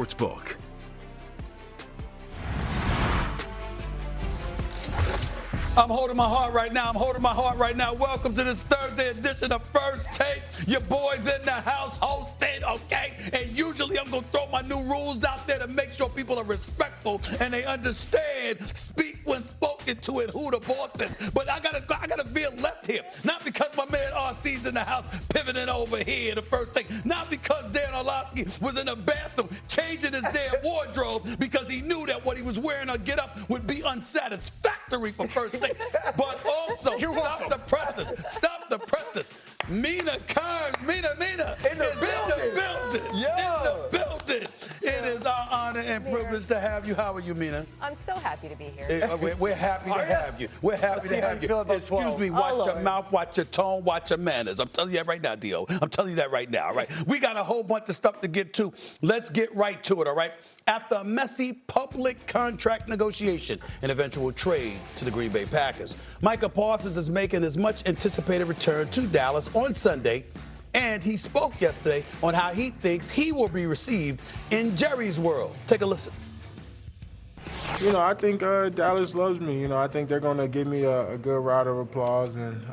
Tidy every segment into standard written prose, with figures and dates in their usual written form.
Sportsbook. I'm holding my heart right now. Welcome to this Thursday edition of First Take. Your boys in the house hosting, okay? And usually I'm going to throw my new rules out there to make sure people are respectful and they understand, speak when spoken to, and who the boss is. But I gotta veer left here. Not because my man RC's in the house pivoting over here, the First Take. Not because Dan Orlovsky was in the bathroom changing his damn wardrobe because he knew that what he was wearing on Get Up would be unsatisfactory for First Take. But also, stop the presses. Mina Kern, Mina, in the building. Yeah. In the building. It is our honor and privilege to have you. How are you, Mina? I'm so happy to be here. We're happy to have you. We're happy to have you. Excuse me, watch your mouth, watch your tone, watch your manners. I'm telling you that right now, Dio. I'm telling you that right now, all right? We got a whole bunch of stuff to get to. Let's get right to it, all right? After a messy public contract negotiation and eventual trade to the Green Bay Packers, Micah Parsons is making his much anticipated return to Dallas on Sunday, and he spoke yesterday on how he thinks he will be received in Jerry's world. Take a listen. You know, I think Dallas loves me. You know, I think they're going to give me a good round of applause, and,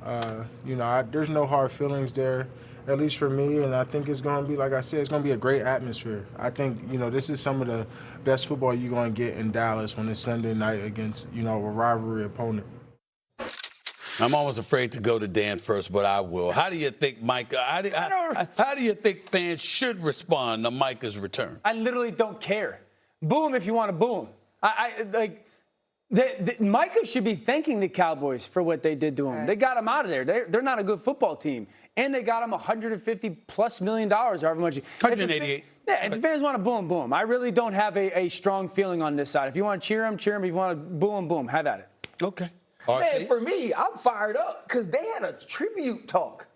you know, there's no hard feelings there, at least for me, and I think it's going to be, like I said, it's going to be a great atmosphere. I think, you know, this is some of the best football you're going to get in Dallas when it's Sunday night against, you know, a rivalry opponent. I'm almost afraid to go to Dan first, but I will. How do you think, Micah, how do you think fans should respond to Micah's return? I literally don't care. Boo him if you want to boo him. Micah should be thanking the Cowboys for what they did to him. Right. They got him out of there. They're not a good football team. And they got him $150+ million, however much. 188. Yeah, if the fans want to boo him, boo him. I really don't have a strong feeling on this side. If you want to cheer him, cheer him. If you want to boo him, boo him. Have at it. Okay. Man, for me, I'm fired up because they had a tribute talk.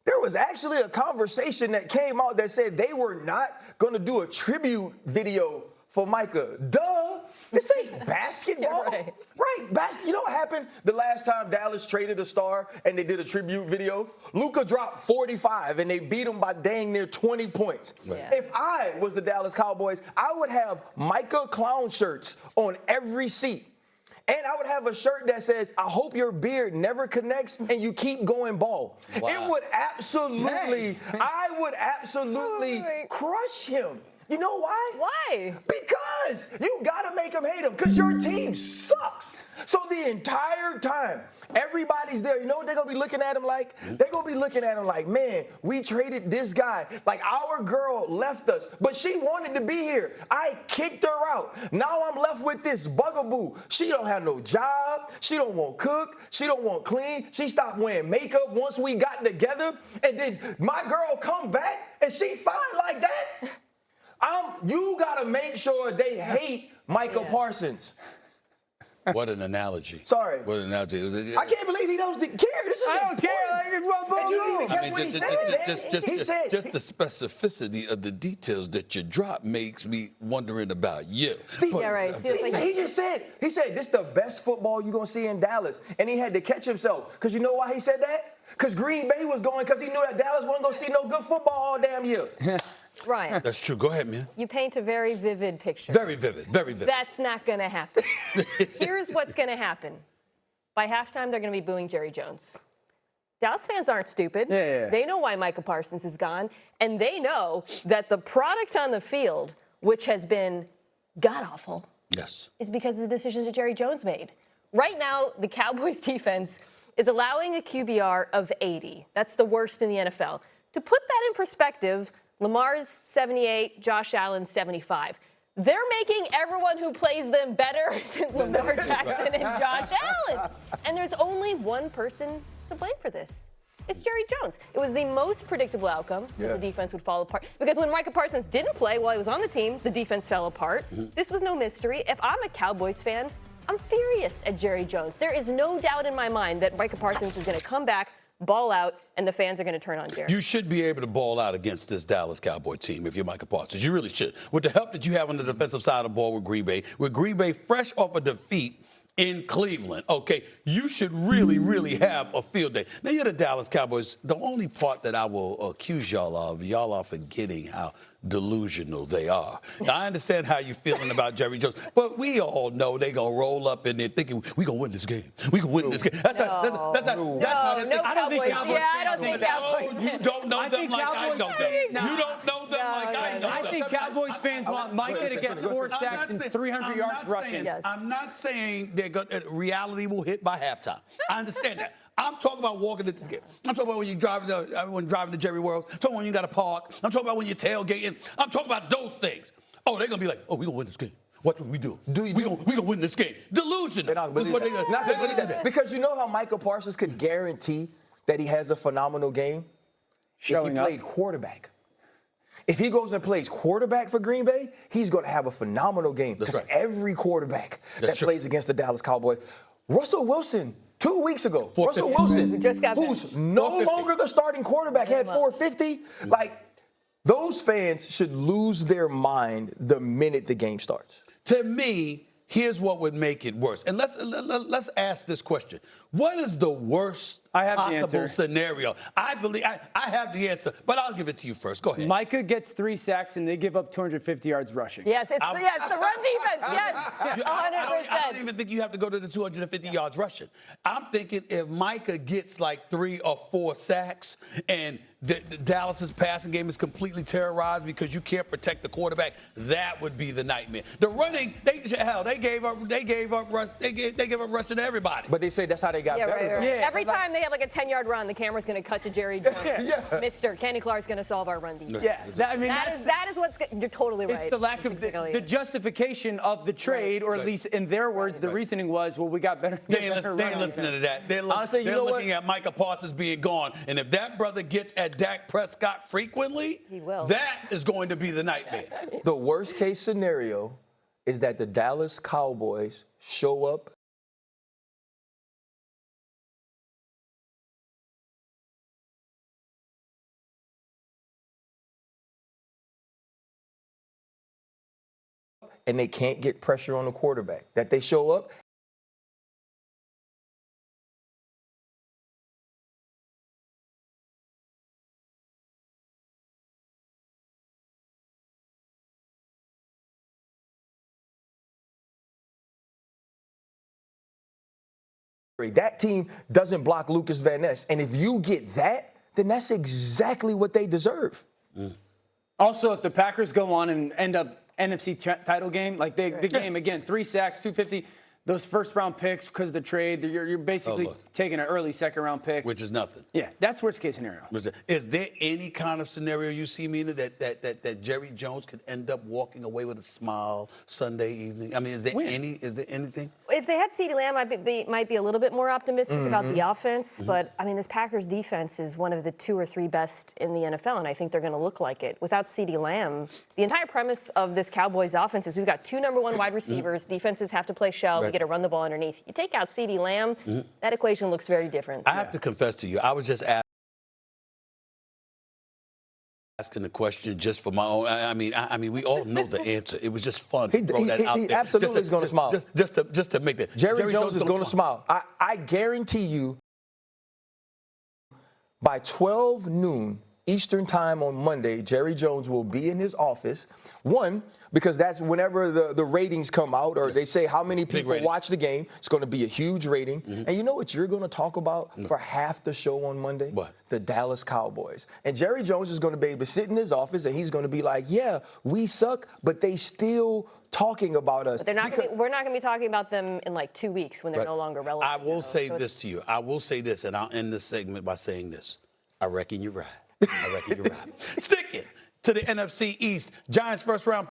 There was actually a conversation that came out that said they were not going to do a tribute video for Micah. Duh. This ain't basketball. Yeah, right. You know what happened the last time Dallas traded a star and they did a tribute video? Luka dropped 45 and they beat him by dang near 20 points. Right. Yeah. If I was the Dallas Cowboys, I would have Micah clown shirts on every seat. And I would have a shirt that says, I hope your beard never connects and you keep going bald. Wow. I would absolutely crush him. You know why? Why? Because you got to make them hate him because your team sucks. So the entire time, everybody's there. You know what they're going to be looking at him like? They're going to be looking at him like, man, we traded this guy. Like, our girl left us, but she wanted to be here. I kicked her out. Now I'm left with this bugaboo. She don't have no job. She don't want to cook. She don't want to clean. She stopped wearing makeup once we got together. And then my girl come back, and she fine like that? You got to make sure they hate Micah Parsons. What an analogy. Sorry. What an analogy. I can't believe he doesn't care. This is I don't care. And you didn't even catch what he said. Just the specificity of the details that you drop makes me wondering about you. Yeah, right. He said, this is the best football you're going to see in Dallas. And he had to catch himself. Because you know why he said that? Because Green Bay was going because he knew that Dallas wasn't going to see no good football all damn year. Ryan. That's true. Go ahead, man. You paint a very vivid picture. Very vivid. Very vivid. That's not going to happen. Here's what's going to happen. By halftime, they're going to be booing Jerry Jones. Dallas fans aren't stupid. Yeah. They know why Micah Parsons is gone, and they know that the product on the field, which has been god-awful, yes, is because of the decisions that Jerry Jones made. Right now, the Cowboys defense is allowing a QBR of 80. That's the worst in the NFL. To put that in perspective, Lamar's 78, Josh Allen's 75. They're making everyone who plays them better than Lamar Jackson and Josh Allen. And there's only one person to blame for this. It's Jerry Jones. It was the most predictable outcome that the defense would fall apart. Because when Micah Parsons didn't play while he was on the team, the defense fell apart. This was no mystery. If I'm a Cowboys fan, I'm furious at Jerry Jones. There is no doubt in my mind that Micah Parsons is going to come back, ball out, and the fans are going to turn on Jerry. You should be able to ball out against this Dallas Cowboy team if you're Micah Parsons. You really should. With the help that you have on the defensive side of the ball with Green Bay fresh off a defeat in Cleveland, okay, you should really, really have a field day. Now, you're the Dallas Cowboys. The only part that I will accuse y'all of, y'all are forgetting how delusional they are. Now, I understand how you're feeling about Jerry Jones, but we all know they're going to roll up in there thinking, we're going to win this game. We're going to win this game. That's how they No, think. Cowboys. Yeah, I don't think Cowboys. No, you don't know them like I know them. You don't know them like I know them. I think Cowboys fans want Micah to get 4 sacks and 300 yards rushing. Yes. I'm not saying reality will hit by halftime. I understand that. I'm talking about walking into the game. I'm talking about when you're driving to Jerry World. I'm talking about when you got to park. I'm talking about when you're tailgating. I'm talking about those things. Oh, they're going to be like, oh, we're going to win this game. What we do? We're going to win this game. Delusional. They're not going to believe that. Because you know how Micah Parsons could guarantee that he has a phenomenal game? If he played quarterback. If he goes and plays quarterback for Green Bay, he's going to have a phenomenal game. Because every quarterback that plays against the Dallas Cowboys, Russell Wilson, 2 weeks ago, Russell Wilson, who's no longer the starting quarterback, had 450. Like, those fans should lose their mind the minute the game starts. To me, here's what would make it worse. And let's ask this question. What is the worst possible scenario? I believe I have the answer, but I'll give it to you first. Go ahead. Micah gets 3 sacks and they give up 250 yards rushing. Yes, it's the run defense. Yes, 100%. I don't even think you have to go to the 250 yards rushing. I'm thinking if Micah gets like 3 or 4 sacks and the Dallas's passing game is completely terrorized because you can't protect the quarterback, that would be the nightmare. The running, they gave up rushing to everybody. But they say that's how they got better. Right. Yeah, every time they have like a 10-yard run, the camera's going to cut to Jerry Jones. Mr. Kenny Clark's going to solve our run defense. Yes, that is what's. You're totally right. It's the lack of the justification of the trade, or at least in their words, the reasoning was, well, we got better. They ain't listening to that. They're looking at Micah Parsons being gone, and if that brother gets at Dak Prescott frequently, he will. That is going to be the nightmare. The worst case scenario is that the Dallas Cowboys show up and they can't get pressure on the quarterback. That they show up that team doesn't block Lucas Van Ness. And if you get that, then that's exactly what they deserve. Also, if the Packers go on and end up NFC title game, like the game again, 3 sacks, 250, those first-round picks because of the trade, you're basically taking an early second-round pick. Which is nothing. Yeah, that's worst-case scenario. Is there any kind of scenario you see, Mina, that Jerry Jones could end up walking away with a smile Sunday evening? I mean, is there anything? If they had CeeDee Lamb, might be a little bit more optimistic about the offense. But, I mean, this Packers defense is one of the 2 or 3 best in the NFL, and I think they're going to look like it. Without CeeDee Lamb, the entire premise of this Cowboys offense is we've got 2 number 1 wide receivers. Defenses have to play shell. We get to run the ball underneath. You take out CeeDee Lamb, that equation looks very different. I have to confess to you, I was just asking the question just for my own. I mean, we all know the answer. It was just fun to throw that out there. He absolutely is going to smile. Just to make that. Jerry Jones is going to smile. I guarantee you, by 12 noon Eastern time on Monday, Jerry Jones will be in his office. One, because that's whenever the ratings come out, or they say how many people watch the game. It's going to be a huge rating. And you know what you're going to talk about for half the show on Monday? What? The Dallas Cowboys. And Jerry Jones is going to be able to sit in his office and he's going to be like, yeah, we suck, but they still talking about us. But they're not we're not going to be talking about them in like 2 weeks when they're no longer relevant. I will say this to you. I will say this, and I'll end this segment by saying this. I reckon you're right. Stick it to the NFC East. Giants first round